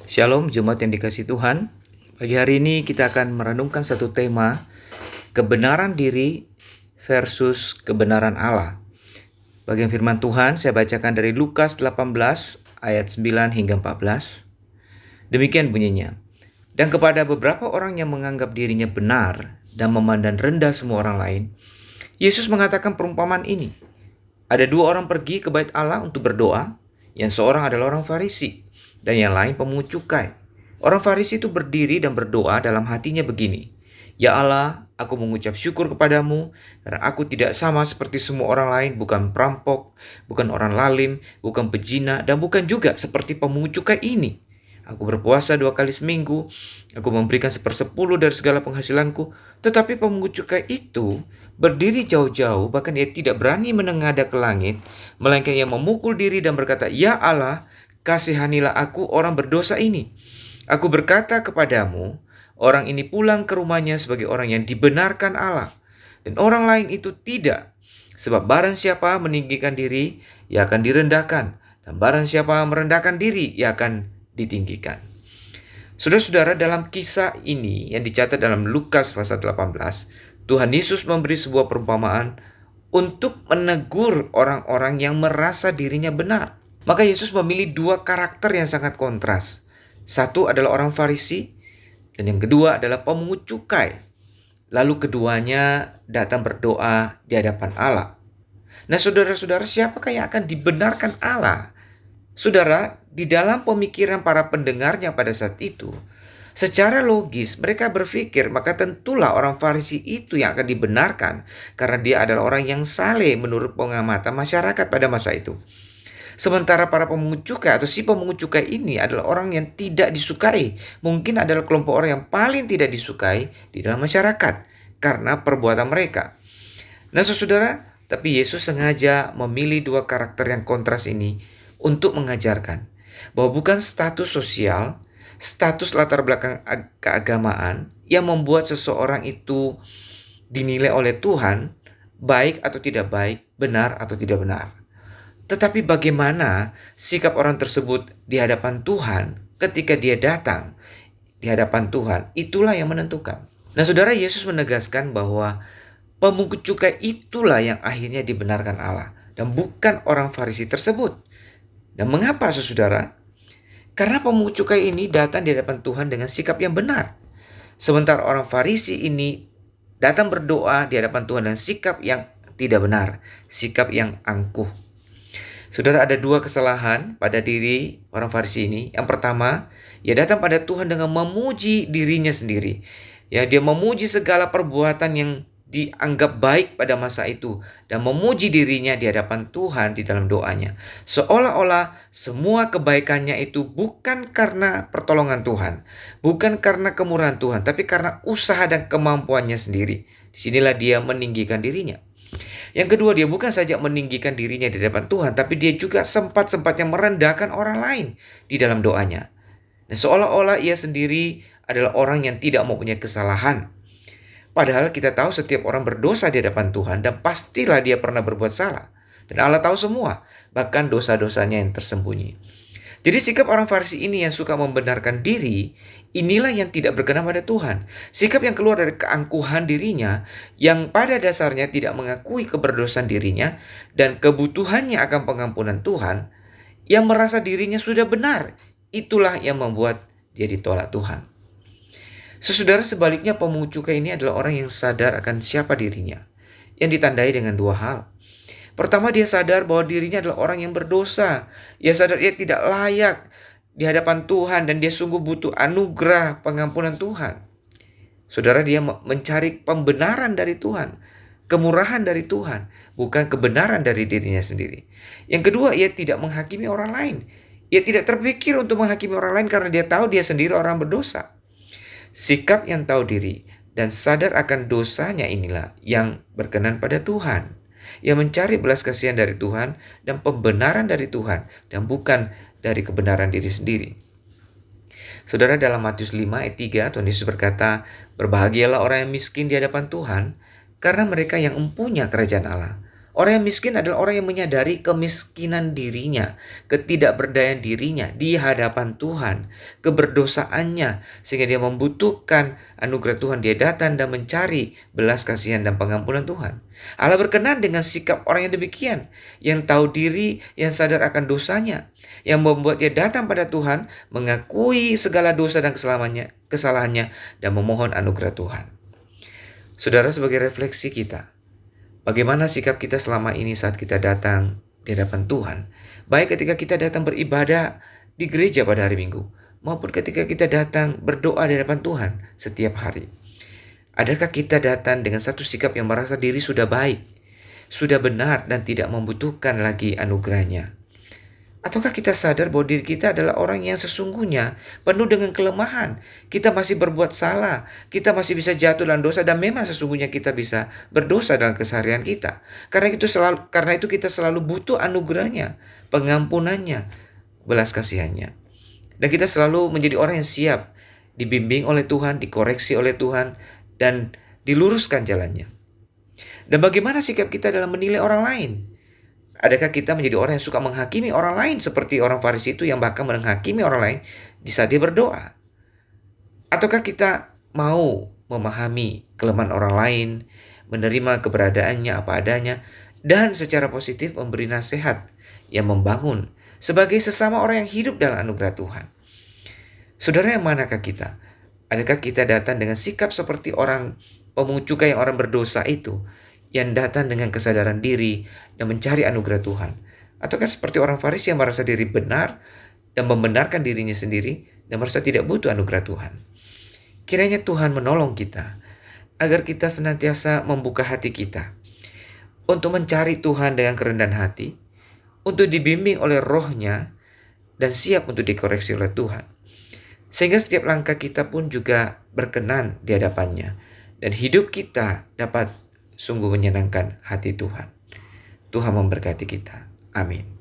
Shalom Jemaat yang dikasihi Tuhan. Pagi hari ini kita akan merenungkan satu tema, kebenaran diri versus kebenaran Allah. Bagian firman Tuhan saya bacakan dari Lukas 18 ayat 9 hingga 14. Demikian bunyinya. Dan kepada beberapa orang yang menganggap dirinya benar dan memandang rendah semua orang lain, Yesus mengatakan perumpamaan ini. Ada dua orang pergi ke bait Allah untuk berdoa, yang seorang adalah orang Farisi dan yang lain pemungut cukai. Orang Farisi itu berdiri dan berdoa dalam hatinya begini, Ya Allah, aku mengucap syukur kepadamu karena aku tidak sama seperti semua orang lain, bukan perampok, bukan orang lalim, bukan pezina, dan bukan juga seperti pemungut cukai ini. Aku berpuasa 2 kali seminggu, aku memberikan 1/10 dari segala penghasilanku. Tetapi pemungut cukai itu berdiri jauh-jauh, bahkan ia tidak berani menengadah ke langit, melainkan ia memukul diri dan berkata, Ya Allah, kasihanilah aku orang berdosa ini. Aku berkata kepadamu, orang ini pulang ke rumahnya sebagai orang yang dibenarkan Allah, dan orang lain itu tidak. Sebab barang siapa meninggikan diri, ia akan direndahkan, dan barang siapa merendahkan diri, ia akan ditinggikan. Saudara-saudara, dalam kisah ini yang dicatat dalam Lukas pasal 18, Tuhan Yesus memberi sebuah perumpamaan untuk menegur orang-orang yang merasa dirinya benar. Maka Yesus memilih dua karakter yang sangat kontras. Satu adalah orang Farisi, dan yang kedua adalah pemungut cukai. Lalu keduanya datang berdoa di hadapan Allah. Nah, saudara-saudara, siapakah yang akan dibenarkan Allah? Saudara, di dalam pemikiran para pendengarnya pada saat itu, secara logis mereka berpikir maka tentulah orang Farisi itu yang akan dibenarkan karena dia adalah orang yang saleh menurut pengamatan masyarakat pada masa itu. Sementara para pemungut cukai atau si pemungut cukai ini adalah orang yang tidak disukai. Mungkin adalah kelompok orang yang paling tidak disukai di dalam masyarakat karena perbuatan mereka. Nah, saudara, tapi Yesus sengaja memilih dua karakter yang kontras ini untuk mengajarkan bahwa bukan status sosial, status latar belakang keagamaan yang membuat seseorang itu dinilai oleh Tuhan baik atau tidak baik, benar atau tidak benar. Tetapi bagaimana sikap orang tersebut di hadapan Tuhan ketika dia datang di hadapan Tuhan, itulah yang menentukan. Nah, saudara, Yesus menegaskan bahwa pemungut cukai itulah yang akhirnya dibenarkan Allah dan bukan orang Farisi tersebut. Dan mengapa, saudara? Karena pemungut cukai ini datang di hadapan Tuhan dengan sikap yang benar. Sementara orang Farisi ini datang berdoa di hadapan Tuhan dengan sikap yang tidak benar, sikap yang angkuh. Saudara, ada dua kesalahan pada diri orang Farisi ini. Yang pertama, ia datang pada Tuhan dengan memuji dirinya sendiri. Ya, dia memuji segala perbuatan yang dianggap baik pada masa itu dan memuji dirinya di hadapan Tuhan di dalam doanya. Seolah-olah semua kebaikannya itu bukan karena pertolongan Tuhan, bukan karena kemurahan Tuhan, tapi karena usaha dan kemampuannya sendiri. Disinilah dia meninggikan dirinya. Yang kedua, dia bukan saja meninggikan dirinya di hadapan Tuhan, tapi dia juga sempat-sempatnya merendahkan orang lain di dalam doanya. Nah, seolah-olah ia sendiri adalah orang yang tidak mempunyai kesalahan. Padahal kita tahu setiap orang berdosa di hadapan Tuhan dan pastilah dia pernah berbuat salah. Dan Allah tahu semua, bahkan dosa-dosanya yang tersembunyi. Jadi sikap orang Farisi ini yang suka membenarkan diri, inilah yang tidak berkenan pada Tuhan. Sikap yang keluar dari keangkuhan dirinya, yang pada dasarnya tidak mengakui keberdosaan dirinya dan kebutuhannya akan pengampunan Tuhan, yang merasa dirinya sudah benar, itulah yang membuat dia ditolak Tuhan. Saudara, sebaliknya pemungut cukai ini adalah orang yang sadar akan siapa dirinya, yang ditandai dengan dua hal. Pertama, dia sadar bahwa dirinya adalah orang yang berdosa. Ia sadar ia tidak layak di hadapan Tuhan dan dia sungguh butuh anugerah pengampunan Tuhan. Saudara, dia mencari pembenaran dari Tuhan, kemurahan dari Tuhan, bukan kebenaran dari dirinya sendiri. Yang kedua, ia tidak menghakimi orang lain. Ia tidak terpikir untuk menghakimi orang lain karena dia tahu dia sendiri orang berdosa. Sikap yang tahu diri dan sadar akan dosanya inilah yang berkenan pada Tuhan. Ia mencari belas kasihan dari Tuhan dan pembenaran dari Tuhan dan bukan dari kebenaran diri sendiri. Saudara, dalam Matius 5 ayat 3 Tuhan Yesus berkata, berbahagialah orang yang miskin di hadapan Tuhan karena mereka yang empunya kerajaan Allah. Orang yang miskin adalah orang yang menyadari kemiskinan dirinya, ketidakberdayaan dirinya di hadapan Tuhan, keberdosaannya, sehingga dia membutuhkan anugerah Tuhan. Dia datang dan mencari belas kasihan dan pengampunan Tuhan. Allah berkenan dengan sikap orang yang demikian, yang tahu diri, yang sadar akan dosanya, yang membuat dia datang pada Tuhan, mengakui segala dosa dan kesalahannya, dan memohon anugerah Tuhan. Saudara, sebagai refleksi kita, bagaimana sikap kita selama ini saat kita datang di hadapan Tuhan? Baik ketika kita datang beribadah di gereja pada hari Minggu, maupun ketika kita datang berdoa di hadapan Tuhan setiap hari. Adakah kita datang dengan satu sikap yang merasa diri sudah baik, sudah benar, dan tidak membutuhkan lagi anugerahnya? Ataukah kita sadar bahwa diri kita adalah orang yang sesungguhnya penuh dengan kelemahan? Kita masih berbuat salah, kita masih bisa jatuh dalam dosa, dan memang sesungguhnya kita bisa berdosa dalam keseharian kita. Karena itu kita selalu butuh anugerahnya, pengampunannya, belas kasihannya. Dan kita selalu menjadi orang yang siap dibimbing oleh Tuhan, dikoreksi oleh Tuhan, dan diluruskan jalannya. Dan bagaimana sikap kita dalam menilai orang lain? Adakah kita menjadi orang yang suka menghakimi orang lain seperti orang Farisi itu yang bahkan menghakimi orang lain di saat dia berdoa? Ataukah kita mau memahami kelemahan orang lain, menerima keberadaannya apa adanya, dan secara positif memberi nasihat yang membangun sebagai sesama orang yang hidup dalam anugerah Tuhan? Saudara, yang manakah kita? Adakah kita datang dengan sikap seperti orang pemungut cukai yang orang berdosa itu, yang datang dengan kesadaran diri dan mencari anugerah Tuhan? Ataukah seperti orang Farisi yang merasa diri benar dan membenarkan dirinya sendiri dan merasa tidak butuh anugerah Tuhan? Kiranya Tuhan menolong kita agar kita senantiasa membuka hati kita untuk mencari Tuhan dengan kerendahan hati, untuk dibimbing oleh Roh-Nya, dan siap untuk dikoreksi oleh Tuhan. Sehingga setiap langkah kita pun juga berkenan di hadapannya, dan hidup kita dapat sungguh menyenangkan hati Tuhan. Tuhan memberkati kita. Amin.